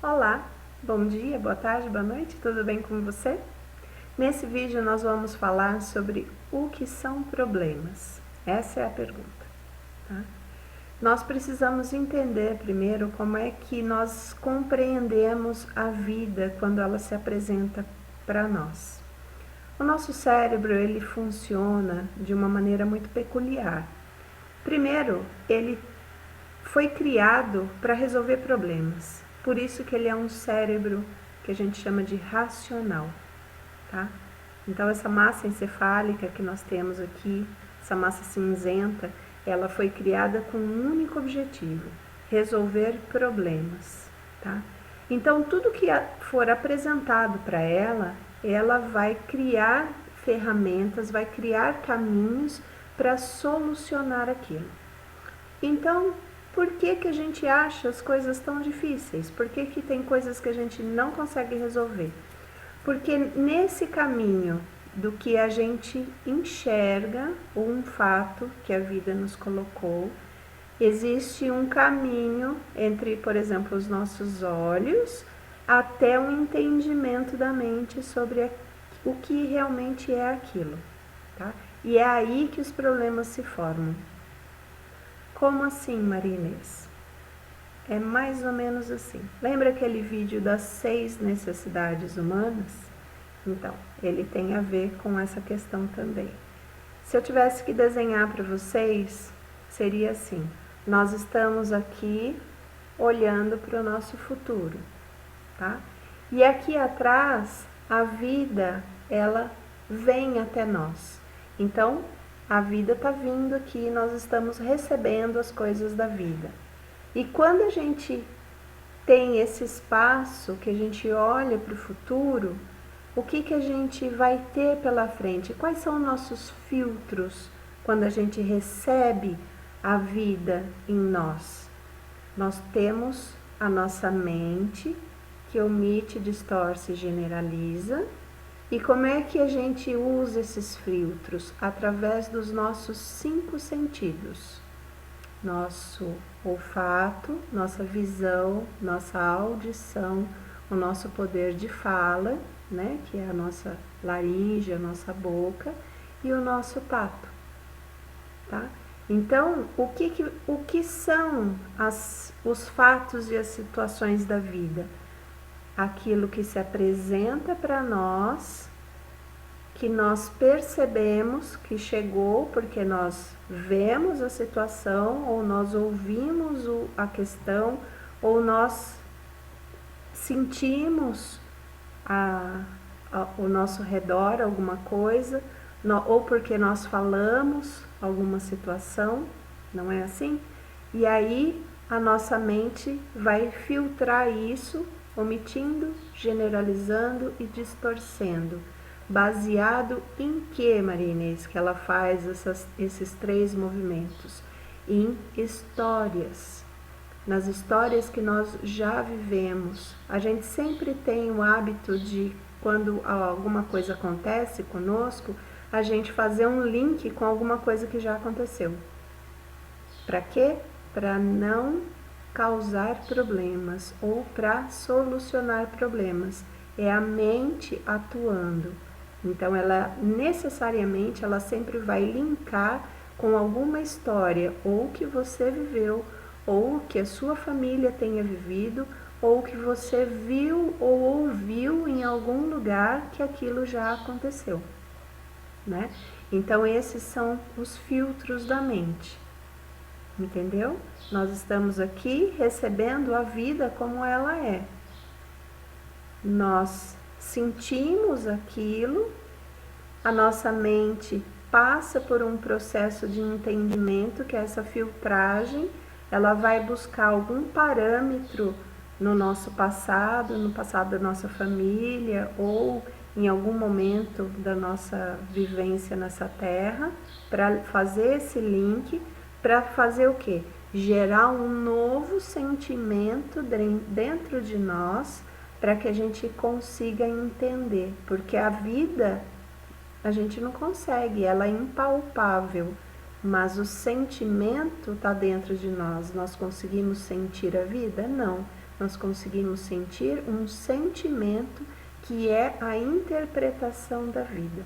Olá, bom dia, boa tarde, boa noite, tudo bem com você? Nesse vídeo nós vamos falar sobre o que são problemas. Essa é a pergunta, tá? Nós precisamos entender primeiro como é que nós compreendemos a vida quando ela se apresenta para nós. O nosso cérebro, ele funciona de uma maneira muito peculiar. Primeiro, ele foi criado para resolver problemas. Por isso que ele é um cérebro que a gente chama de racional, tá? Então essa massa encefálica que nós temos aqui, essa massa cinzenta, ela foi criada com um único objetivo: resolver problemas, tá? Então tudo que for apresentado para ela, ela vai criar ferramentas, vai criar caminhos para solucionar aquilo. Então, por que que a gente acha as coisas tão difíceis? Por que que tem coisas que a gente não consegue resolver? Porque nesse caminho do que a gente enxerga, um fato que a vida nos colocou, existe um caminho entre, por exemplo, os nossos olhos até um entendimento da mente sobre o que realmente é aquilo, tá? E é aí que os problemas se formam. Como assim, Maria Inês? É mais ou menos assim. Lembra aquele vídeo das 6 necessidades humanas? Então, ele tem a ver com essa questão também. Se eu tivesse que desenhar para vocês, seria assim: nós estamos aqui olhando para o nosso futuro, tá? E aqui atrás, a vida, ela vem até nós. Então, a vida está vindo aqui, nós estamos recebendo as coisas da vida. E quando a gente tem esse espaço, que a gente olha para o futuro, o que a gente vai ter pela frente? Quais são os nossos filtros quando a gente recebe a vida em nós? Nós temos a nossa mente, que omite, distorce e generaliza. E como é que a gente usa esses filtros? Através dos nossos 5 sentidos. Nosso olfato, nossa visão, nossa audição, o nosso poder de fala, né, que é a nossa laringe, a nossa boca, e o nosso tato, tá? Então, o que são os fatos e as situações da vida? Aquilo que se apresenta para nós, que nós percebemos que chegou porque nós vemos a situação, ou nós ouvimos a questão, ou nós sentimos ao nosso redor alguma coisa, ou porque nós falamos alguma situação, não é assim? E aí a nossa mente vai filtrar isso, omitindo, generalizando e distorcendo. Baseado em que, Maria Inês, que ela faz esses 3 movimentos? Em histórias. Nas histórias que nós já vivemos. A gente sempre tem o hábito de, quando alguma coisa acontece conosco, a gente fazer um link com alguma coisa que já aconteceu. Para quê? Para não causar problemas ou para solucionar problemas. É a mente atuando. Então, ela necessariamente, ela sempre vai linkar com alguma história, ou que você viveu, ou que a sua família tenha vivido, ou que você viu ou ouviu em algum lugar que aquilo já aconteceu, né? Então, esses são os filtros da mente. Entendeu? Nós estamos aqui recebendo a vida como ela é. Nós sentimos aquilo, a nossa mente passa por um processo de entendimento, que é essa filtragem, ela vai buscar algum parâmetro no nosso passado, no passado da nossa família, ou em algum momento da nossa vivência nessa terra, para fazer esse link. Para fazer o quê? Gerar um novo sentimento dentro de nós, para que a gente consiga entender. Porque a vida, a gente não consegue, ela é impalpável, mas o sentimento está dentro de nós. Nós conseguimos sentir a vida? Não. nós conseguimos sentir um sentimento que é a interpretação da vida.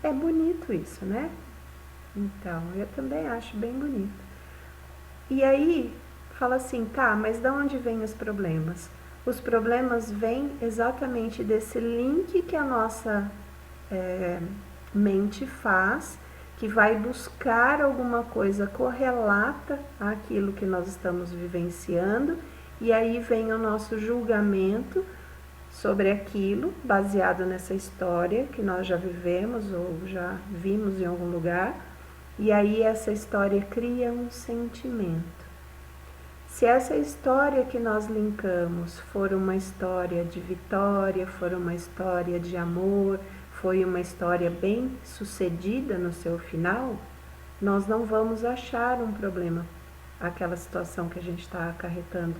É bonito isso, né? Então, eu também acho bem bonito. E aí, fala assim, tá, mas de onde vêm os problemas? Os problemas vêm exatamente desse link que a nossa mente faz, que vai buscar alguma coisa correlata àquilo que nós estamos vivenciando, e aí vem o nosso julgamento sobre aquilo, baseado nessa história que nós já vivemos ou já vimos em algum lugar, e aí essa história cria um sentimento. Se essa história que nós linkamos for uma história de vitória, for uma história de amor, foi uma história bem sucedida no seu final, nós não vamos achar um problema, aquela situação que a gente está acarretando,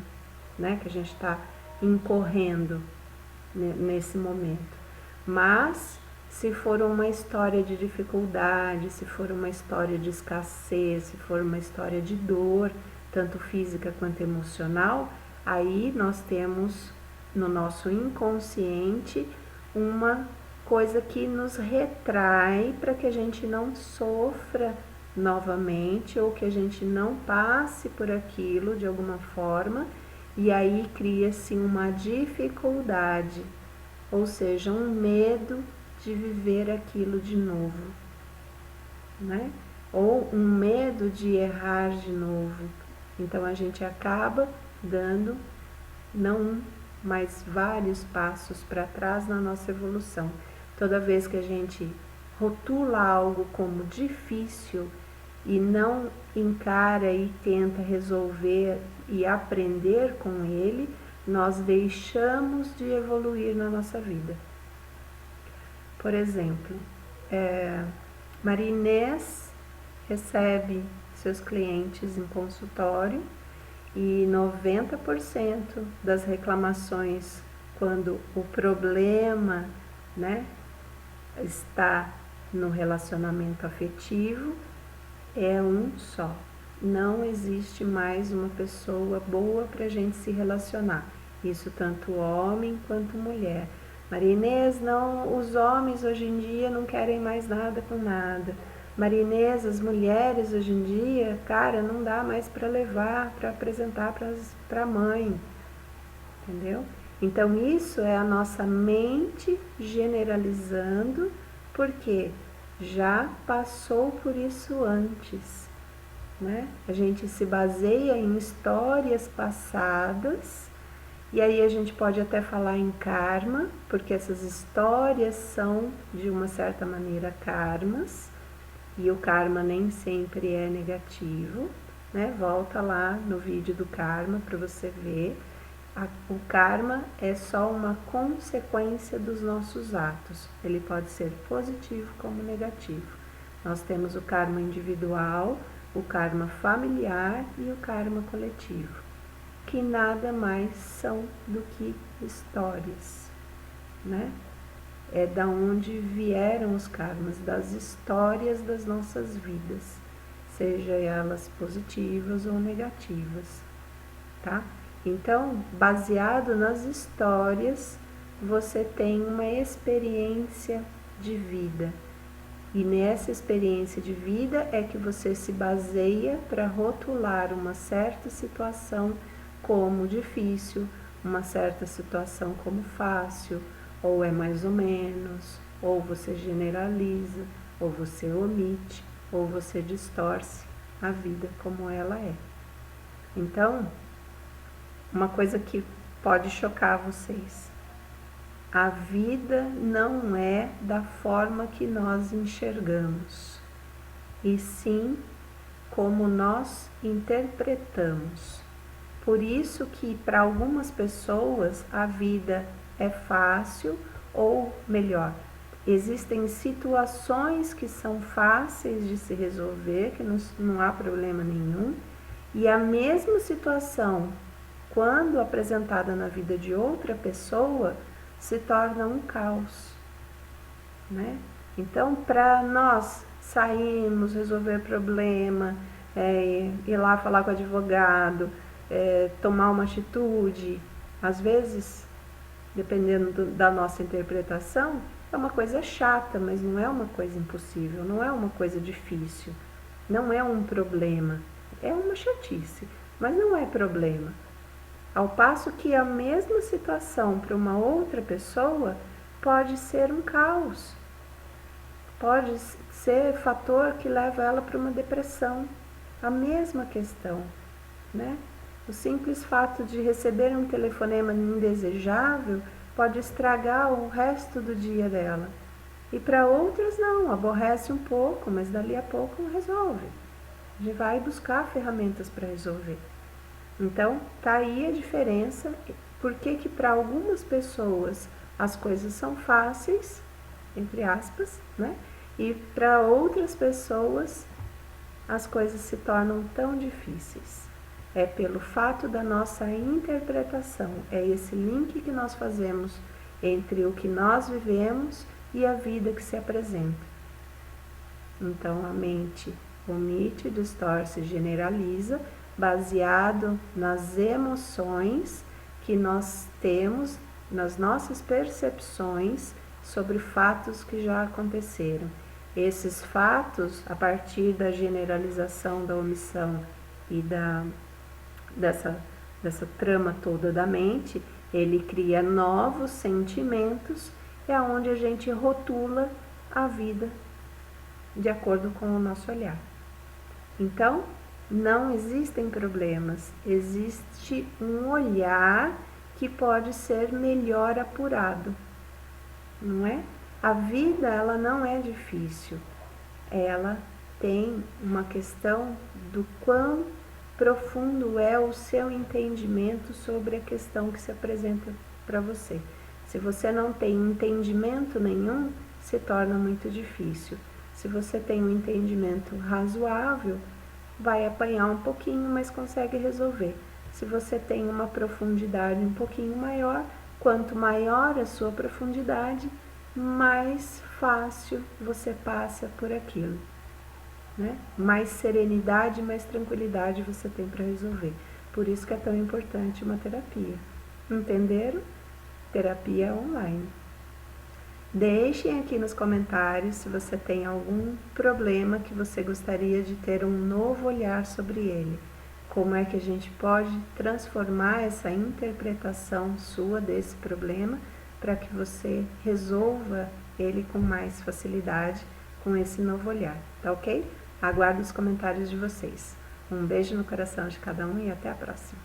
né? Que a gente está incorrendo nesse momento. Mas se for uma história de dificuldade, se for uma história de escassez, se for uma história de dor, tanto física quanto emocional, aí nós temos no nosso inconsciente uma coisa que nos retrai para que a gente não sofra novamente ou que a gente não passe por aquilo de alguma forma, e aí cria-se uma dificuldade, ou seja, um medo de viver aquilo de novo, né? Ou um medo de errar de novo. Então a gente acaba dando não um, mas vários passos para trás na nossa evolução. Toda vez que a gente rotula algo como difícil e não encara e tenta resolver e aprender com ele, nós deixamos de evoluir na nossa vida. Por exemplo, Maria Inês recebe seus clientes em consultório e 90% das reclamações, quando o problema, né, está no relacionamento afetivo, é um só. Não existe mais uma pessoa boa para a gente se relacionar. Isso tanto homem quanto mulher. Maria Inês, não, os homens hoje em dia não querem mais nada com nada. Maria Inês, as mulheres hoje em dia, cara, não dá mais para levar, para apresentar para a mãe. Entendeu? Então isso é a nossa mente generalizando, porque já passou por isso antes, né? A gente se baseia em histórias passadas, e aí a gente pode até falar em karma, porque essas histórias são de uma certa maneira karmas, e o karma nem sempre é negativo, né? Volta lá no vídeo do karma para você ver. O karma é só uma consequência dos nossos atos. Ele pode ser positivo como negativo. Nós temos o karma individual, o karma familiar e o karma coletivo, que nada mais são do que histórias, né? É da onde vieram os karmas, das histórias das nossas vidas, seja elas positivas ou negativas, tá? Então, baseado nas histórias, você tem uma experiência de vida. E nessa experiência de vida é que você se baseia para rotular uma certa situação como difícil, uma certa situação como fácil, ou é mais ou menos, ou você generaliza, ou você omite, ou você distorce a vida como ela é. Então, uma coisa que pode chocar vocês: a vida não é da forma que nós enxergamos, e sim como nós interpretamos. Por isso que para algumas pessoas a vida é fácil, ou melhor, existem situações que são fáceis de se resolver, que não há problema nenhum, e a mesma situação, quando apresentada na vida de outra pessoa, se torna um caos, né? Então, para nós sairmos, resolver problema, ir lá falar com o advogado, tomar uma atitude. Às vezes, dependendo da nossa interpretação, é uma coisa chata, mas não é uma coisa impossível, não é uma coisa difícil, não é um problema, é uma chatice, mas não é problema. Ao passo que a mesma situação para uma outra pessoa pode ser um caos, pode ser fator que leva ela para uma depressão, a mesma questão, né? O simples fato de receber um telefonema indesejável pode estragar o resto do dia dela. E para outras não, aborrece um pouco, mas dali a pouco resolve. A gente vai buscar ferramentas para resolver. Então, tá aí a diferença, porque que para algumas pessoas as coisas são fáceis, entre aspas, né? E para outras pessoas as coisas se tornam tão difíceis. É pelo fato da nossa interpretação, é esse link que nós fazemos entre o que nós vivemos e a vida que se apresenta. Então a mente omite, distorce, generaliza, baseado nas emoções que nós temos, nas nossas percepções sobre fatos que já aconteceram. Esses fatos, a partir da generalização, da omissão e dessa trama toda da mente, ele cria novos sentimentos, é onde a gente rotula a vida de acordo com o nosso olhar. Então, não existem problemas, existe um olhar que pode ser melhor apurado, não é? A vida, ela não é difícil, ela tem uma questão do quão profundo é o seu entendimento sobre a questão que se apresenta para você. Se você não tem entendimento nenhum, se torna muito difícil. Se você tem um entendimento razoável, vai apanhar um pouquinho, mas consegue resolver. Se você tem uma profundidade um pouquinho maior, quanto maior a sua profundidade, mais fácil você passa por aquilo, né? Mais serenidade, mais tranquilidade você tem para resolver. Por isso que é tão importante uma terapia. Entenderam? Terapia online. Deixem aqui nos comentários se você tem algum problema que você gostaria de ter um novo olhar sobre ele. Como é que a gente pode transformar essa interpretação sua desse problema para que você resolva ele com mais facilidade, com esse novo olhar, tá ok? Aguardo os comentários de vocês. Um beijo no coração de cada um e até a próxima.